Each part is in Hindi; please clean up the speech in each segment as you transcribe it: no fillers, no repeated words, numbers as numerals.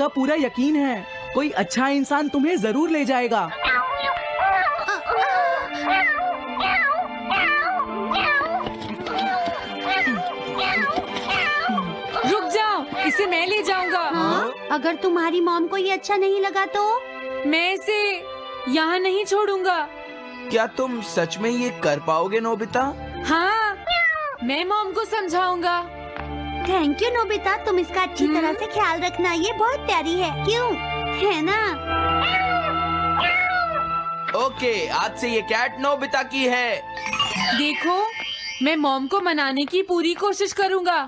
का पूरा यकीन है, कोई अच्छा इंसान तुम्हें जरूर ले जाएगा। रुक जाओ, इसे मैं ले जाऊंगा। हाँ? अगर तुम्हारी मॉम को ये अच्छा नहीं लगा तो? मैं इसे यहाँ नहीं छोड़ूंगा। क्या तुम सच में ये कर पाओगे नोबिता? हाँ, मैं मॉम को समझाऊंगा। थैंक यू नोबिता, तुम इसका अच्छी तरह से ख्याल रखना, ये बहुत प्यारी है, क्यों? है ना? ओके, आज से ये कैट नोबिता की है। देखो, मैं मॉम को मनाने की पूरी कोशिश करूंगा।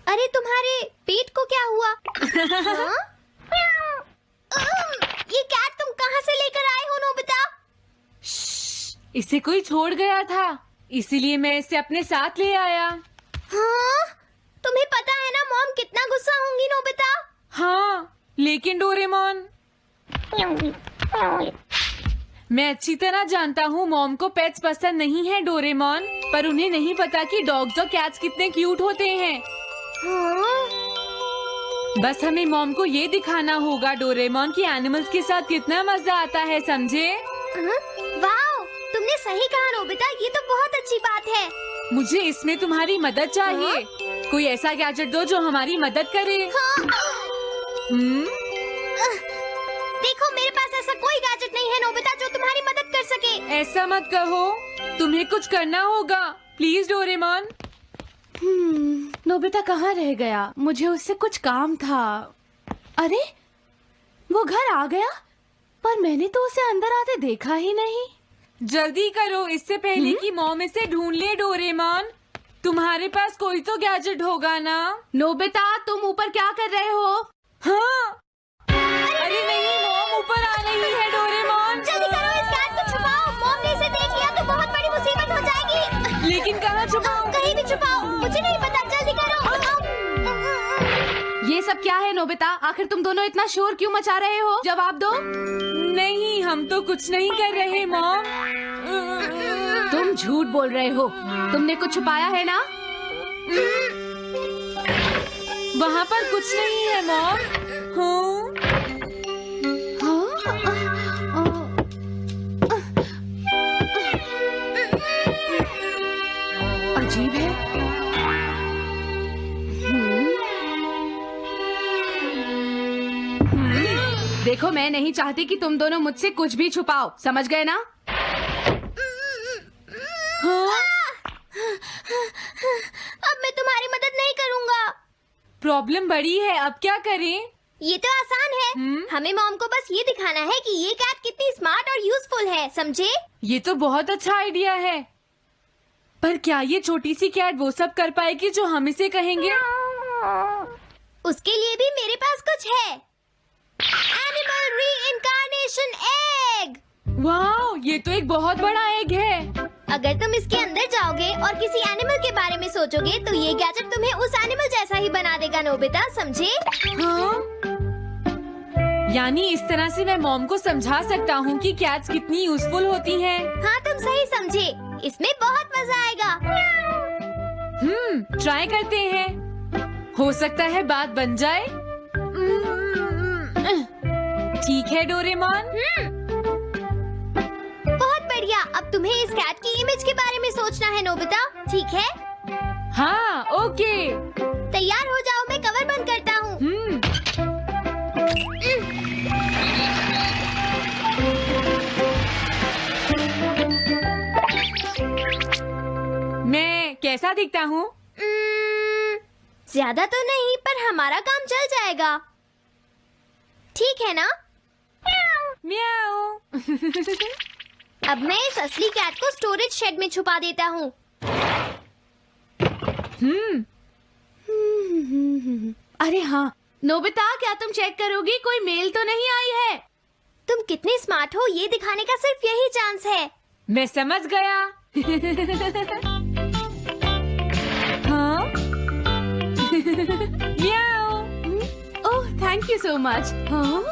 अरे तुम्हारे पेट को क्या हुआ? हाँ? ये कैट तुम कहाँ से लेकर आए हो नोबिता? इसे कोई छोड़ गया था, इसीलिए मैं इसे अपने साथ ले आया। हाँ? तुम्हें पता है ना मॉम कितना गुस्सा होंगी नोबिता? हाँ, लेकिन डोरेमोन, मैं अच्छी तरह जानता हूँ मॉम को पेट्स पसंद नहीं है डोरेमोन, पर उन्हें नहीं पता कि डॉग्स और कैट्स कितने क्यूट होते हैं। हाँ? बस हमें मॉम को ये दिखाना होगा डोरेमोन कि एनिमल्स के साथ कितना मजा आता है, समझे? वाओ, तुमने सही कहा नोबिता, ये तो बहुत अच्छी बात है। मुझे इसमें तुम्हारी मदद चाहिए। कोई ऐसा गैजेट दो जो हमारी मदद करे। हाँ? हम्म? देखो, मेरे पास ऐसा कोई गैजेट नहीं है नोबिता जो तुम्हारी मदद कर सके। ऐसा मत कहो, तुम्हें कुछ करना होगा, प्लीज डोरेमोन। नोबिता कहाँ रह गया? मुझे उससे कुछ काम था। अरे, वो घर आ गया, पर मैंने तो उसे अंदर आते देखा ही नहीं। जल्दी करो, इससे पहले कि मॉम इसे ढूंढ ले डोरेमोन। तुम्हारे पास कोई तो गैजेट होगा ना? नोबिता, तुम ऊपर क्या कर रहे हो? हाँ? अरे नहीं, मॉम ऊपर आ रही है डोरेमोन। जल्दी करो, इस कैट को छुपाओ, मॉम ने इसे देख लिया तो बहुत बड़ी मुसीबत हो जाएगी। लेकिन कहाँ छुपाऊं? कहीं भी छुपाओ, मुझे नहीं पता, जल्दी करो। ये सब क्या है नोबिता? आखिर तुम दोनों इतना शोर क्यों मचा रहे हो? जवाब दो। नहीं, हम तो कुछ नहीं कर रहे मॉम। तुम झूठ बोल रहे हो, तुमने कुछ छुपाया है ना? वहाँ पर कुछ नहीं है मॉम। अजीब है। देखो, मैं नहीं चाहती कि तुम दोनों मुझसे कुछ भी छुपाओ, समझ गए ना? अब मैं तुम्हारी मदद नहीं करूँगा। प्रॉब्लम बड़ी है, अब क्या करें? ये तो आसान है। हमें मॉम को बस ये दिखाना है कि ये कैट कितनी स्मार्ट और यूजफुल है, समझे? ये तो बहुत अच्छा आइडिया है, पर क्या ये छोटी सी कैट वो सब कर पाएगी जो हम इसे कहेंगे? उसके लिए भी मेरे पास कुछ है। Animal reincarnation egg. वाह, ये तो एक बहुत बड़ा एग है। अगर तुम इसके अंदर जाओगे और किसी एनिमल के बारे में सोचोगे तो ये गैजेट तुम्हें उस एनिमल जैसा ही बना देगा नोबिता, समझे? हाँ? यानी इस तरह से मैं मॉम को समझा सकता हूँ कि कैट्स कितनी यूजफुल होती हैं। हाँ, तुम सही समझे, इसमें बहुत मजा आएगा। ट्राई करते हैं, हो सकता है बात बन जाए। ठीक है डोरेमोन। बहुत बढ़िया, अब तुम्हें इस कैट की इमेज के बारे में सोचना है नोबिता, ठीक है? हाँ, ओके। तैयार हो जाओ, मैं कवर बंद करता हूँ। मैं कैसा दिखता हूँ? ज्यादा तो नहीं, पर हमारा काम चल जाएगा, ठीक है ना? म्याऊ। अब मैं इस असली कैट को स्टोरेज शेड में छुपा देता हूँ। अरे हाँ, नोबिता, क्या तुम चेक करोगी कोई मेल तो नहीं आई है? तुम कितने स्मार्ट हो ये दिखाने का सिर्फ यही चांस है। मैं समझ गया। हाँ? म्याऊ। ओह, थैंक यू सो मच। तुम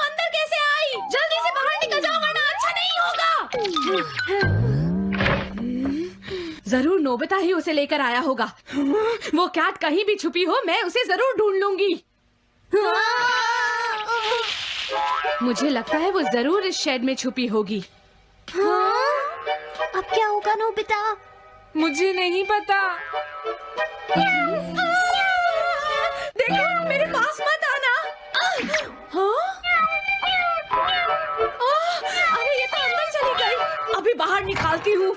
अंदर कैसे आई? जल्दी से बाहर निकल जाओ वरना अच्छा नहीं होगा। जरूर नोबिता ही उसे लेकर आया होगा। वो कैट कहीं भी छुपी हो, मैं उसे जरूर ढूंढ लूंगी। मुझे लगता है वो जरूर इस शेड में छुपी होगी। अब क्या होगा नोबिता? मुझे नहीं पता। देखो मेरे पास मत आना। अरे ये तो अंदर चली गई। अभी बाहर निकालती हूँ।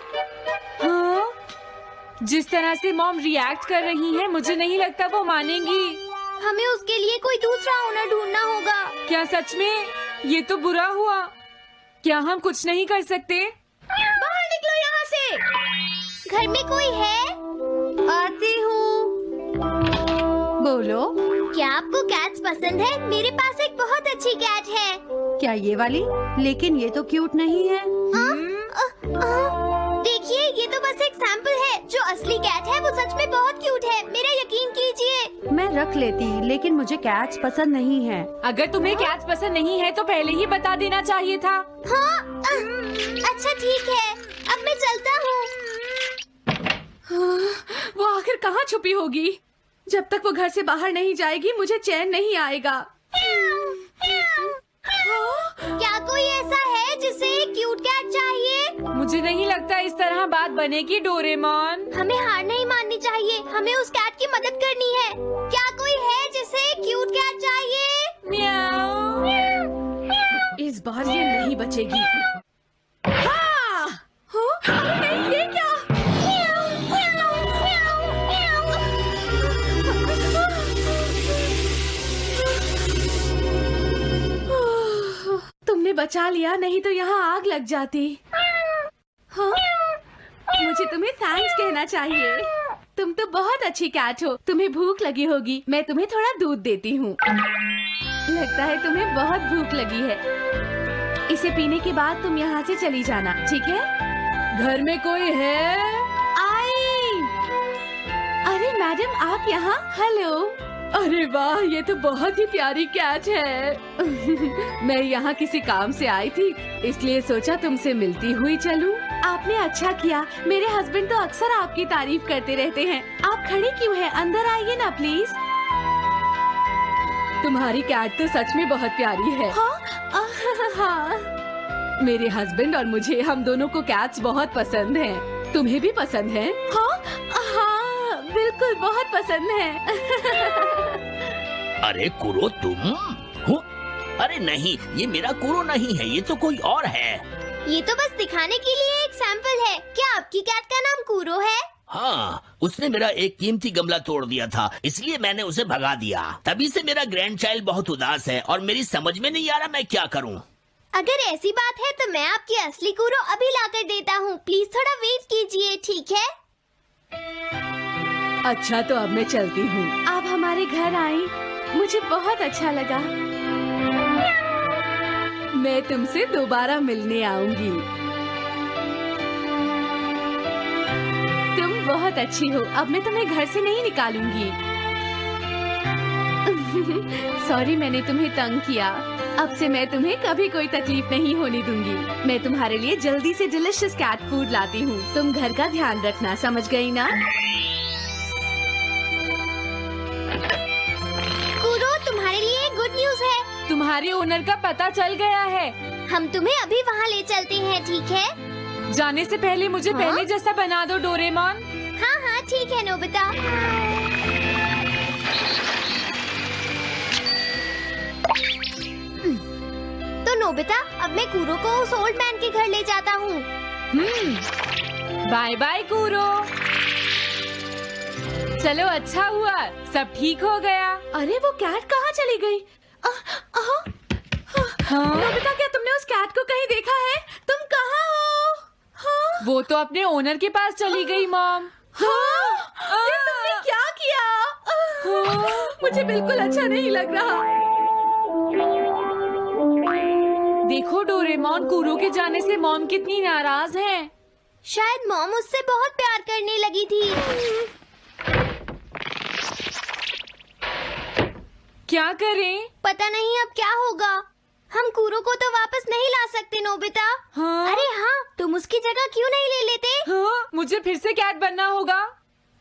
जिस तरह से मॉम रिएक्ट कर रही है, मुझे नहीं लगता वो मानेंगी। हमें उसके लिए कोई दूसरा ओनर ढूंढना होगा। क्या सच में? ये तो बुरा हुआ। क्या हम कुछ नहीं कर सकते? बाहर निकलो यहाँ से। घर में कोई है? आती हूँ। बोलो। क्या आपको कैट्स पसंद है? मेरे पास एक बहुत अच्छी कैट है। क्या ये वाली? लेकिन ये तो क्यूट नहीं है। देखिए, ये तो बस एक सैंपल है। जो असली कैट है वो सच में बहुत क्यूट है। मेरा यकीन कीजिए। मैं रख लेती, लेकिन मुझे कैट्स पसंद नहीं है। अगर तुम्हें कैट्स पसंद नहीं है तो पहले ही बता देना चाहिए था। हाँ, अच्छा ठीक है। अब मैं चलता हूँ। वो आखिर कहाँ छुपी होगी? जब तक वो घर से बाहर नहीं जाएगी मुझे चैन नहीं आएगा। क्या कोई ऐसा है जिसे एक क्यूट कैट चाहिए? मुझे नहीं लगता इस तरह बात बनेगी डोरेमोन। हमें हार नहीं माननी चाहिए। हमें उस कैट की मदद करनी है। क्या कोई है जिसे एक क्यूट कैट चाहिए? म्याऊ। इस बार ये नहीं बचेगी। हाँ! अरे नहीं, ये क्या? तुमने बचा लिया, नहीं तो यहाँ आग लग जाती। हाँ? मुझे तुम्हें थैंक्स कहना चाहिए। तुम तो बहुत अच्छी कैट हो। तुम्हें भूख लगी होगी, मैं तुम्हें थोड़ा दूध देती हूँ। लगता है तुम्हें बहुत भूख लगी है। इसे पीने के बाद तुम यहाँ से चली जाना, ठीक है? घर में कोई है? आई! अरे मैडम, आप यहाँ? हेलो। अरे वाह, ये तो बहुत ही प्यारी कैट है। मैं यहाँ किसी काम से आई थी, इसलिए सोचा तुमसे मिलती हुई चलूं। आपने अच्छा किया। मेरे हस्बैंड तो अक्सर आपकी तारीफ करते रहते हैं। आप खड़े क्यों हैं? अंदर आइए ना प्लीज। तुम्हारी कैट तो सच में बहुत प्यारी है। हाँ। मेरे हस्बैंड और मुझे, हम दोनों को कैट्स बहुत पसंद हैं। तुम्हें भी पसंद है? हाँ, बिल्कुल बहुत पसंद है। अरे कुरो, तुम हो? अरे नहीं, ये मेरा कुरो नहीं है, ये तो कोई और है। ये तो बस दिखाने के लिए एक सैंपल है। क्या आपकी कैट का नाम कूरो है? हाँ, उसने मेरा एक कीमती गमला तोड़ दिया था, इसलिए मैंने उसे भगा दिया। तभी से मेरा ग्रैंड चाइल्ड बहुत उदास है और मेरी समझ में नहीं आ रहा मैं क्या करूँ। अगर ऐसी बात है तो मैं आपकी असली कूरो अभी लाकर देता हूँ। प्लीज थोड़ा वेट कीजिए, ठीक है? अच्छा, तो अब मैं चलती हूँ। आप हमारे घर आई, मुझे बहुत अच्छा लगा। मैं तुमसे दोबारा मिलने आऊंगी। तुम बहुत अच्छी हो। अब मैं तुम्हें घर से नहीं निकालूंगी। सॉरी, मैंने तुम्हें तंग किया। अब से मैं तुम्हें कभी कोई तकलीफ नहीं होने दूंगी। मैं तुम्हारे लिए जल्दी से डिलिशियस कैट फूड लाती हूँ। तुम घर का ध्यान रखना, समझ गई ना? कूरो, तुम्हारे लिए गुड न्यूज है। तुम्हारे ओनर का पता चल गया है। हम तुम्हें अभी वहाँ ले चलते हैं, ठीक है? जाने से पहले मुझे हाँ? पहले जैसा बना दो डोरेमोन। हाँ हाँ ठीक है नोबिता। तो नोबिता, अब मैं कूरो को उस ओल्ड मैन के घर ले जाता हूँ। Bye bye Kuro. चलो, अच्छा हुआ, सब ठीक हो गया। अरे वो कैट कहाँ चली गई? नोबिता, क्या तुमने उस कैट को कहीं देखा है? तुम कहाँ हो? हाँ? वो तो अपने ओनर के पास चली गई मॉम। हाँ? ये तुमने क्या किया? मुझे बिल्कुल अच्छा नहीं लग रहा। देखो डोरेमोन, कूरो के जाने से मॉम कितनी नाराज हैं। शायद मॉम उससे बहुत प्यार करने लगी थी। क्या करें? पता नहीं अब क्या होगा। हम कूरो को तो वापस नहीं ला सकते नोबिता। हाँ? अरे हाँ, तुम उसकी जगह क्यों नहीं ले लेते? हाँ, मुझे फिर से कैट बनना होगा।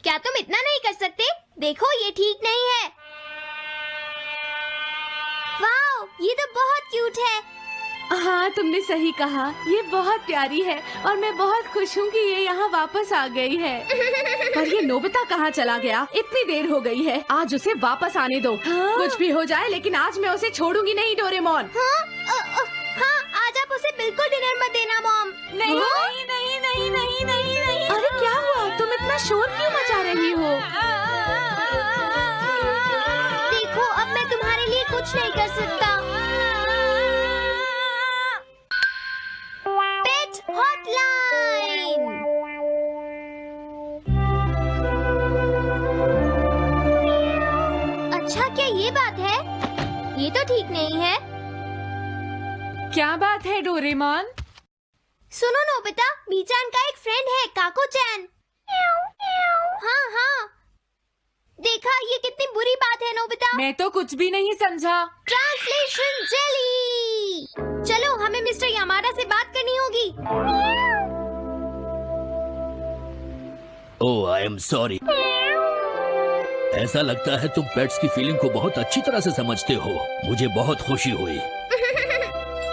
क्या तुम इतना नहीं कर सकते? देखो ये ठीक नहीं है। वाओ, ये तो बहुत क्यूट है। हाँ, तुमने सही कहा, ये बहुत प्यारी है और मैं बहुत खुश हूँ कि ये यहाँ वापस आ गई है। पर ये नोबिता कहाँ चला गया? इतनी देर हो गई है, आज उसे वापस आने दो। हाँ? कुछ भी हो जाए, लेकिन आज मैं उसे छोड़ूंगी नहीं, डोरेमोन। हाँ, आज आप उसे बिल्कुल डिनर मत देना मॉम। नहीं हाँ? नहीं नहीं नहीं नहीं नहीं नहीं। अरे क्या हुआ? तुम इतना शोर क्यों मचा रही हो? देखो, अब मैं तुम्हारे लिए कुछ नहीं कर सकता। पेट हॉटलाइन। अच्छा, क्या ये बात है? ये तो ठीक नहीं है। क्या बात है डोरेमोन? सुनो नोबिता, मीचान का एक फ्रेंड है, काको-चैन। हाँ हाँ, देखा, ये कितनी बुरी बात है नोबिता। मैं तो कुछ भी नहीं समझा। Translation jelly. चलो, हमें मिस्टर यामाडा से बात करनी होगी। ओह, आई एम सॉरी। ऐसा लगता है तुम पेट्स की फीलिंग को बहुत अच्छी तरह से समझते हो। मुझे बहुत खुशी हुई।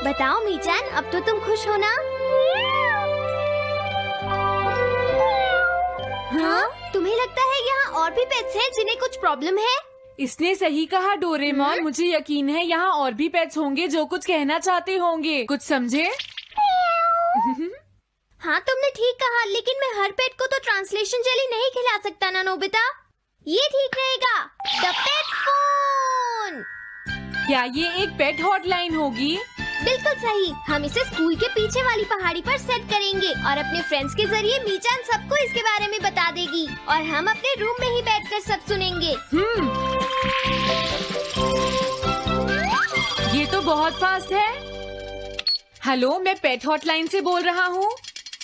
बताओ मीचान, अब तो तुम खुश हो ना? हाँ? तुम्हें लगता है यहाँ और भी पेट्स हैं जिन्हें कुछ प्रॉब्लम है? इसने सही कहा डोरेमोन। मुझे यकीन है यहाँ और भी पेट्स होंगे जो कुछ कहना चाहते होंगे। कुछ समझे? हाँ, तुमने ठीक कहा, लेकिन मैं हर पेट को तो ट्रांसलेशन जेली नहीं खिला सकता ना नोबिता। ये ठीक रहेगा। The pet phone. क्या ये एक पेट हॉटलाइन होगी? बिल्कुल सही। हम इसे स्कूल के पीछे वाली पहाड़ी पर सेट करेंगे और अपने फ्रेंड्स के जरिए मीचान सबको इसके बारे में बता देगी और हम अपने रूम में ही बैठकर सब सुनेंगे। ये तो बहुत फास्ट है। हेलो, मैं पेट हॉटलाइन से बोल रहा हूँ।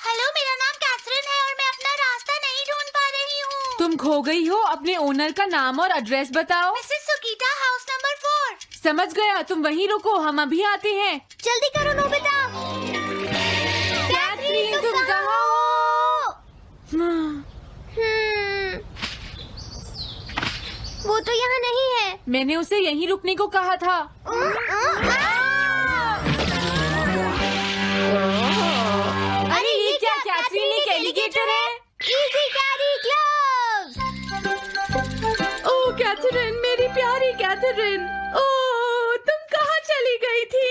हेलो, मेरा नाम कैथरीन है और मैं अपना रास्ता नहीं ढूंढ पा रही हूँ। तुम खो गई हो। अपने ओनर का नाम और एड्रेस बताओ। Mrs Sukita, house number 4। समझ गया, तुम वहीं रुको, हम अभी आते हैं। जल्दी करो नोबिता। कैथरीन, तुम कहाँ हो? वो तो यहाँ नहीं है। मैंने उसे यहीं रुकने को कहा था। अरे ये क्या? कैथरीन एक एलिगेटर है। Easy carry gloves. Oh Catherine, मेरी प्यारी कैथरीन। ओह, तुम कहाँ चली गई थी?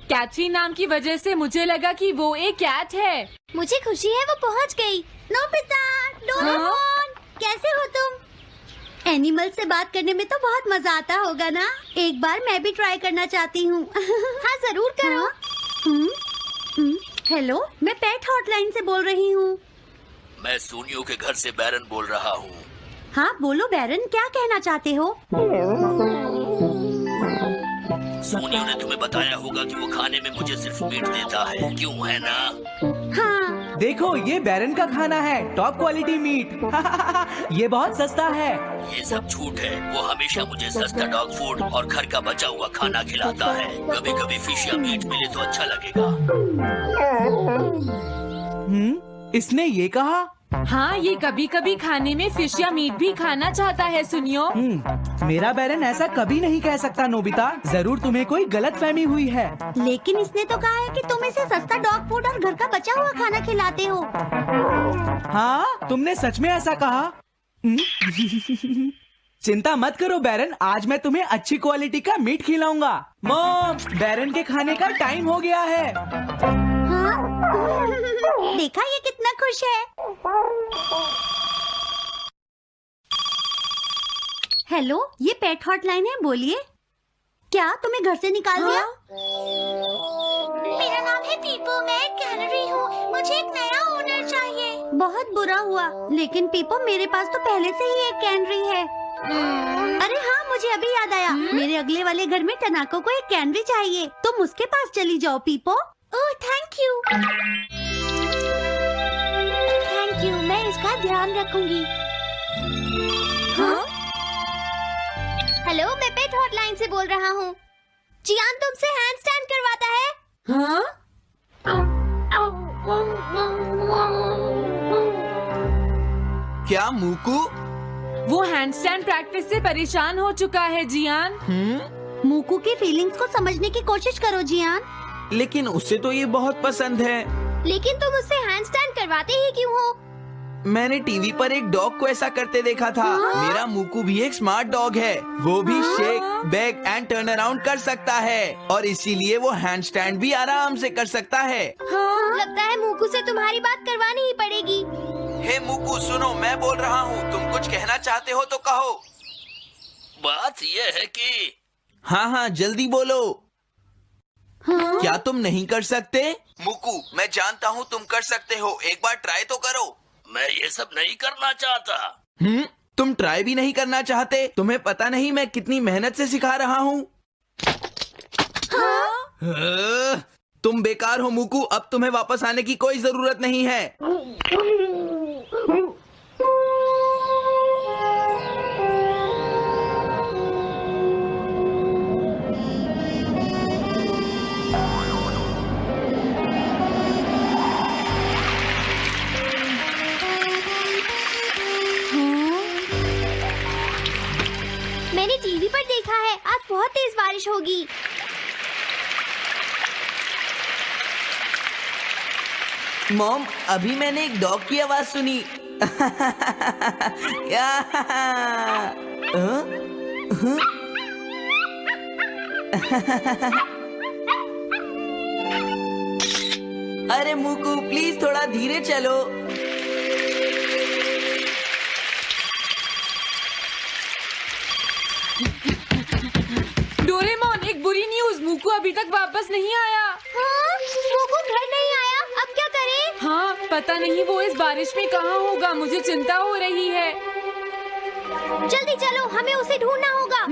कैथरीन नाम की वजह से मुझे लगा कि वो एक कैट है। मुझे खुशी है वो पहुँच गई। नोबिता, डोरेमोन, कैसे हो तुम? एनिमल से बात करने में तो बहुत मजा आता होगा ना? एक बार मैं भी ट्राई करना चाहती हूँ। हाँ, जरूर करो। हेलो, मैं पेट हॉटलाइन से बोल रही हूँ। मैं सोनियो के घर से बैरन बोल रहा हूँ। हाँ बोलो बैरन, क्या कहना चाहते हो? सोनियो ने तुम्हें बताया होगा कि वो खाने में मुझे सिर्फ मीट देता है, क्यों है ना? हाँ। देखो, ये बैरन का खाना है, टॉप क्वालिटी मीट। ये बहुत सस्ता है। ये सब झूठ है। वो हमेशा मुझे सस्ता डॉग फूड और घर का बचा हुआ खाना खिलाता है। कभी कभी फिश या मीट मिले तो अच्छा लगेगा। इसने ये कहा? हाँ, ये कभी कभी खाने में फिश या मीट भी खाना चाहता है। सुनियो, मेरा बैरन ऐसा कभी नहीं कह सकता नोबिता। जरूर तुम्हें कोई गलतफहमी हुई है। लेकिन इसने तो कहा है कि तुम इसे सस्ता डॉग फूड और घर का बचा हुआ खाना खिलाते हो। हाँ, तुमने सच में ऐसा कहा? चिंता मत करो बैरन, आज मैं तुम्हें अच्छी क्वालिटी का मीट खिलाऊंगा। मॉम, बैरन के खाने का टाइम हो गया है। हाँ? देखा, ये कितना खुश है। हेलो, ये पेट हॉटलाइन है, बोलिए। क्या तुम्हें घर से निकाल दिया? मेरा नाम है पीपो, मैं एक कैनरी हूँ। मुझे एक नया ओनर चाहिए। बहुत बुरा हुआ, लेकिन पीपो मेरे पास तो पहले से ही एक कैनरी है। अरे हाँ, मुझे अभी याद आया। मेरे अगले वाले घर में टनाको को एक कैनरी चाहिए। तुम उसके पास चली जाओ पीपो। ओह, थैंक यू। थैंक यू, मैं इसका ध्यान रखूंगी। हाँ? हेलो, मैं पेट हॉटलाइन से बोल रहा हूँ। जियान तुमसे हैंडस्टैंड करवाता है। हाँ? क्या मूकू? वो हैंडस्टैंड प्रैक्टिस से परेशान हो चुका है जियान। मूकू की फीलिंग्स को समझने की कोशिश करो जियान। लेकिन उसे तो ये बहुत पसंद है। लेकिन तुम उससे हैंडस्टैंड करवाते ही क्यों हो? मैंने टीवी पर एक डॉग को ऐसा करते देखा था। मेरा मूकू भी एक स्मार्ट डॉग है। वो भी shake, back and turn around कर सकता है और इसीलिए वो हैंडस्टैंड भी आराम से कर सकता है। लगता है मूकू से तुम्हारी बात करवानी ही पड़ेगी। हे मूकू, सुनो, मैं बोल रहा हूँ। तुम कुछ कहना चाहते हो तो कहो। बात यह है कि हाँ, जल्दी बोलो। क्या तुम नहीं कर सकते? मूकू, मैं जानता हूँ तुम कर सकते हो। एक बार ट्राई तो करो। मैं ये सब नहीं करना चाहता। तुम ट्राई भी नहीं करना चाहते? तुम्हें पता नहीं मैं कितनी मेहनत से सिखा रहा हूँ। तुम बेकार हो मूकू। अब तुम्हें वापस आने की कोई जरूरत नहीं है। मैंने टीवी पर देखा है आज बहुत तेज बारिश होगी। मॉम, अभी मैंने एक डॉग की आवाज सुनी। अरे मूकू, प्लीज थोड़ा धीरे चलो। डोरेमोन, एक बुरी न्यूज, मूकू अभी तक वापस नहीं आया। हाँ? मूकू घर नहीं आया, अब क्या करें? हाँ, पता नहीं वो इस बारिश में कहाँ होगा। मुझे चिंता हो रही है। जल्दी चलो, हमें उसे ढूंढना होगा।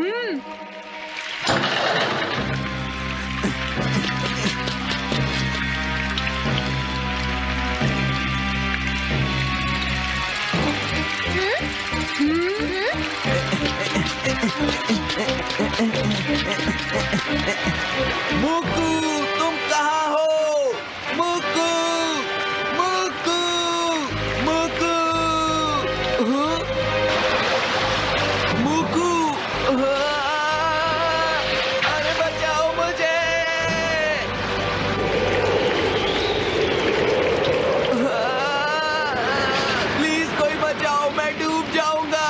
मूकू, तुम कहाँ हो? मूकू, मूकू, मूकू, मूकू, अरे बचाओ मुझे। प्लीज कोई बचाओ, मैं डूब जाऊंगा।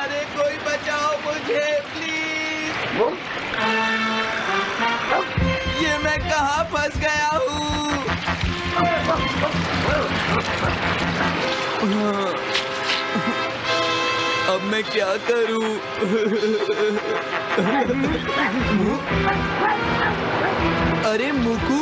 अरे कोई बचाओ मुझे प्लीज। ये मैं कहाँ फंस गया हूँ? अब मैं क्या करूँ? अरे मूकू,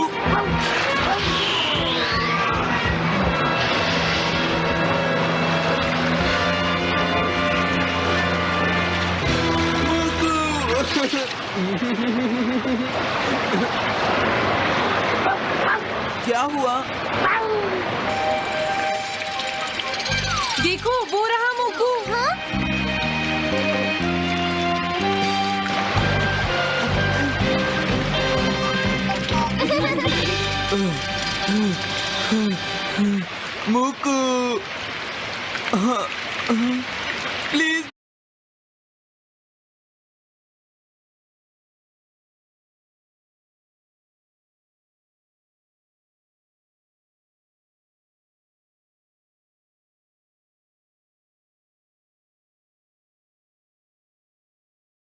क्या हुआ? देखो, वो रहा मूकू। मूकू, प्लीज